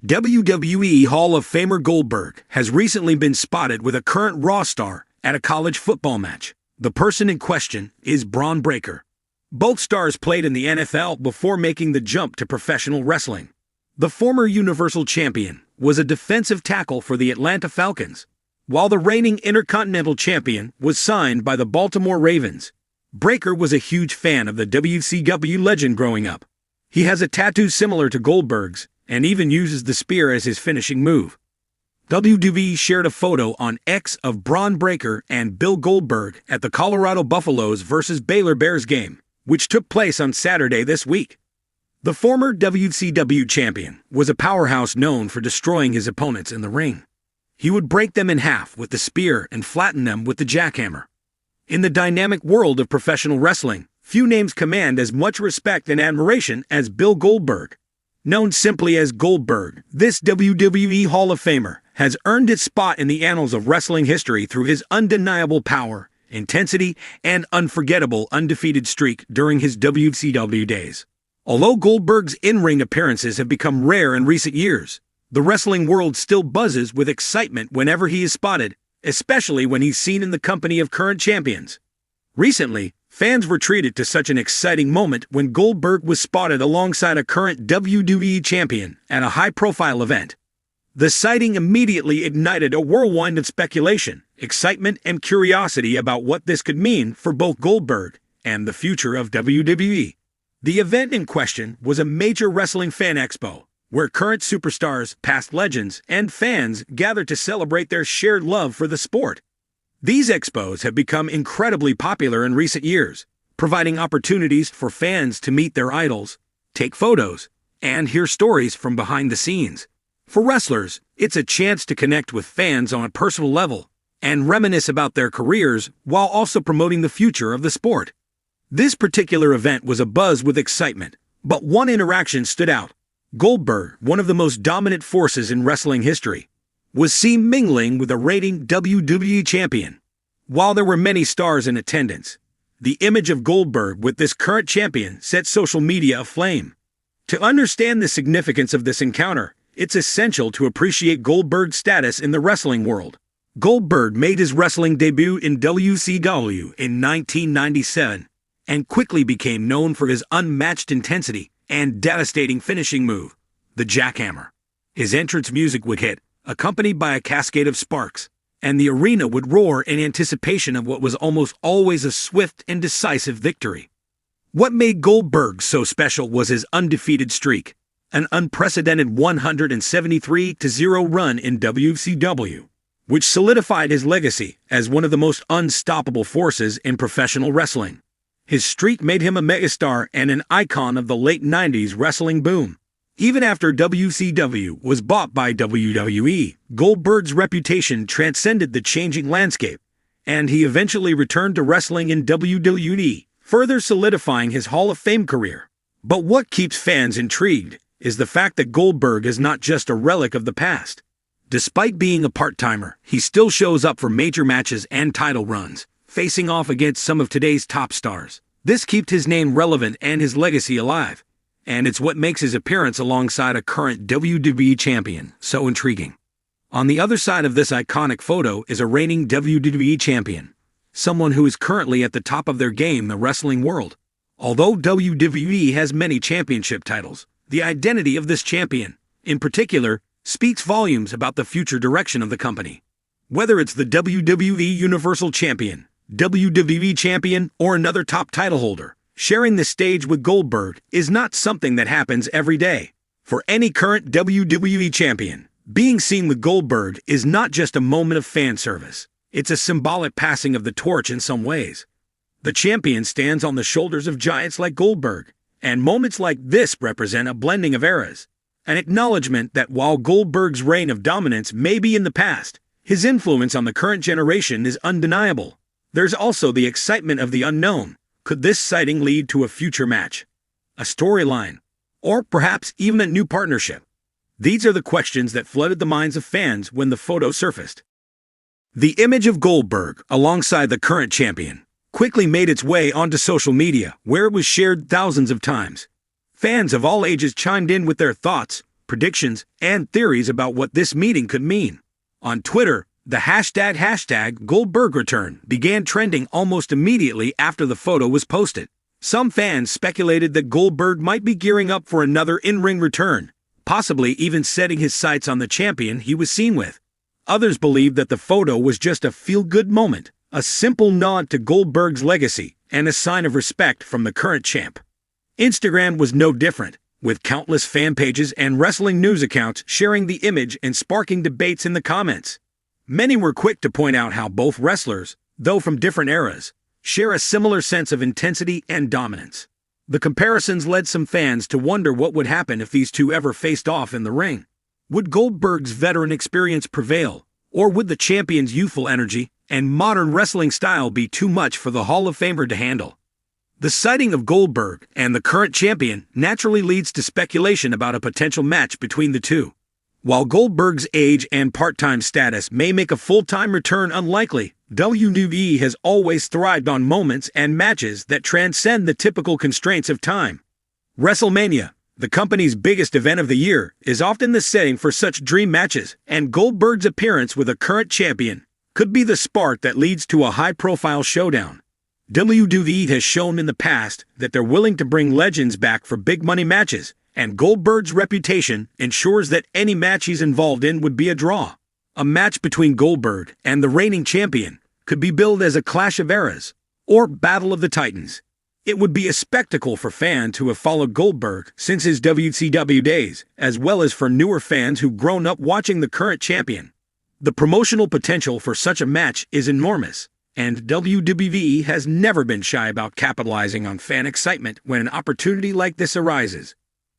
WWE Hall of Famer Goldberg has recently been spotted with a current Raw star at a college football match. The person in question is Bron Breakker. Both stars played in the NFL before making the jump to professional wrestling. The former Universal Champion was a defensive tackle for the Atlanta Falcons, while the reigning Intercontinental Champion was signed by the Baltimore Ravens. Breakker was a huge fan of the WCW legend growing up. He has a tattoo similar to Goldberg's, and even uses the spear as his finishing move. WWE shared a photo on X of Bron Breakker and Bill Goldberg at the Colorado Buffaloes vs. Baylor Bears game, which took place on Saturday this week. The former WCW champion was a powerhouse known for destroying his opponents in the ring. He would break them in half with the spear and flatten them with the jackhammer. In the dynamic world of professional wrestling, few names command as much respect and admiration as Bill Goldberg. Known simply as Goldberg, this WWE Hall of Famer has earned its spot in the annals of wrestling history through his undeniable power, intensity, and unforgettable undefeated streak during his WCW days. Although Goldberg's in-ring appearances have become rare in recent years, the wrestling world still buzzes with excitement whenever he is spotted, especially when he's seen in the company of current champions. Recently, fans were treated to such an exciting moment when Goldberg was spotted alongside a current WWE champion at a high-profile event. The sighting immediately ignited a whirlwind of speculation, excitement, and curiosity about what this could mean for both Goldberg and the future of WWE. The event in question was a major wrestling fan expo, where current superstars, past legends, and fans gathered to celebrate their shared love for the sport. These expos have become incredibly popular in recent years, providing opportunities for fans to meet their idols, take photos, and hear stories from behind the scenes. For wrestlers, it's a chance to connect with fans on a personal level and reminisce about their careers while also promoting the future of the sport. This particular event was abuzz with excitement, but one interaction stood out. Goldberg, one of the most dominant forces in wrestling history, was seen mingling with a reigning WWE champion. While there were many stars in attendance, the image of Goldberg with this current champion set social media aflame. To understand the significance of this encounter, it's essential to appreciate Goldberg's status in the wrestling world. Goldberg made his wrestling debut in WCW in 1997 and quickly became known for his unmatched intensity and devastating finishing move, the jackhammer. His entrance music would hit, accompanied by a cascade of sparks, and the arena would roar in anticipation of what was almost always a swift and decisive victory. What made Goldberg so special was his undefeated streak, an unprecedented 173-0 run in WCW, which solidified his legacy as one of the most unstoppable forces in professional wrestling. His streak made him a megastar and an icon of the late 90s wrestling boom. Even after WCW was bought by WWE, Goldberg's reputation transcended the changing landscape, and he eventually returned to wrestling in WWE, further solidifying his Hall of Fame career. But what keeps fans intrigued is the fact that Goldberg is not just a relic of the past. Despite being a part-timer, he still shows up for major matches and title runs, facing off against some of today's top stars. This keeps his name relevant and his legacy alive, and it's what makes his appearance alongside a current WWE champion so intriguing. On the other side of this iconic photo is a reigning WWE champion, someone who is currently at the top of their game in the wrestling world. Although WWE has many championship titles, the identity of this champion, in particular, speaks volumes about the future direction of the company. Whether it's the WWE Universal Champion, WWE Champion, or another top title holder, sharing the stage with Goldberg is not something that happens every day. For any current WWE champion, being seen with Goldberg is not just a moment of fan service. It's a symbolic passing of the torch in some ways. The champion stands on the shoulders of giants like Goldberg, and moments like this represent a blending of eras, an acknowledgement that while Goldberg's reign of dominance may be in the past, his influence on the current generation is undeniable. There's also the excitement of the unknown. Could this sighting lead to a future match, a storyline, or perhaps even a new partnership? These are the questions that flooded the minds of fans when the photo surfaced. The image of Goldberg alongside the current champion quickly made its way onto social media, where it was shared thousands of times. Fans of all ages chimed in with their thoughts, predictions, and theories about what this meeting could mean. On Twitter, the hashtag Goldberg return began trending almost immediately after the photo was posted. Some fans speculated that Goldberg might be gearing up for another in-ring return, possibly even setting his sights on the champion he was seen with. Others believed that the photo was just a feel-good moment, a simple nod to Goldberg's legacy, and a sign of respect from the current champ. Instagram was no different, with countless fan pages and wrestling news accounts sharing the image and sparking debates in the comments. Many were quick to point out how both wrestlers, though from different eras, share a similar sense of intensity and dominance. The comparisons led some fans to wonder what would happen if these two ever faced off in the ring. Would Goldberg's veteran experience prevail, or would the champion's youthful energy and modern wrestling style be too much for the Hall of Famer to handle? The sighting of Goldberg and the current champion naturally leads to speculation about a potential match between the two. While Goldberg's age and part-time status may make a full-time return unlikely, WWE has always thrived on moments and matches that transcend the typical constraints of time. WrestleMania, the company's biggest event of the year, is often the setting for such dream matches, and Goldberg's appearance with a current champion could be the spark that leads to a high-profile showdown. WWE has shown in the past that they're willing to bring legends back for big-money matches, and Goldberg's reputation ensures that any match he's involved in would be a draw. A match between Goldberg and the reigning champion could be billed as a clash of eras, or Battle of the Titans. It would be a spectacle for fans who have followed Goldberg since his WCW days, as well as for newer fans who've grown up watching the current champion. The promotional potential for such a match is enormous, and WWE has never been shy about capitalizing on fan excitement when an opportunity like this arises.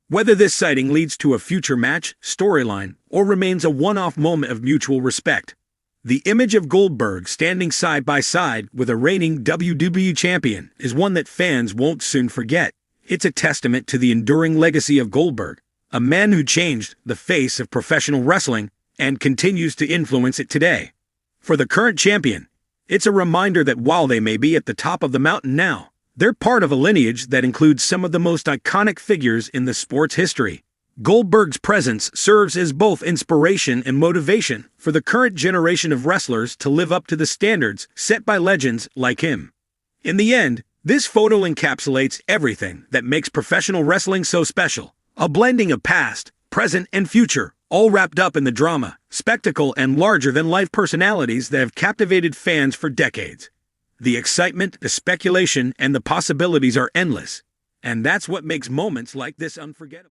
Whether this sighting leads to a future match, storyline, or remains a one-off moment of mutual respect, the image of Goldberg standing side by side with a reigning WWE champion is one that fans won't soon forget. It's a testament to the enduring legacy of Goldberg, a man who changed the face of professional wrestling and continues to influence it today. For the current champion, it's a reminder that while they may be at the top of the mountain now, they're part of a lineage that includes some of the most iconic figures in the sport's history. Goldberg's presence serves as both inspiration and motivation for the current generation of wrestlers to live up to the standards set by legends like him. In the end, this photo encapsulates everything that makes professional wrestling so special, a blending of past, present, and future, all wrapped up in the drama, spectacle, and larger-than-life personalities that have captivated fans for decades. The excitement, the speculation, and the possibilities are endless, and that's what makes moments like this unforgettable.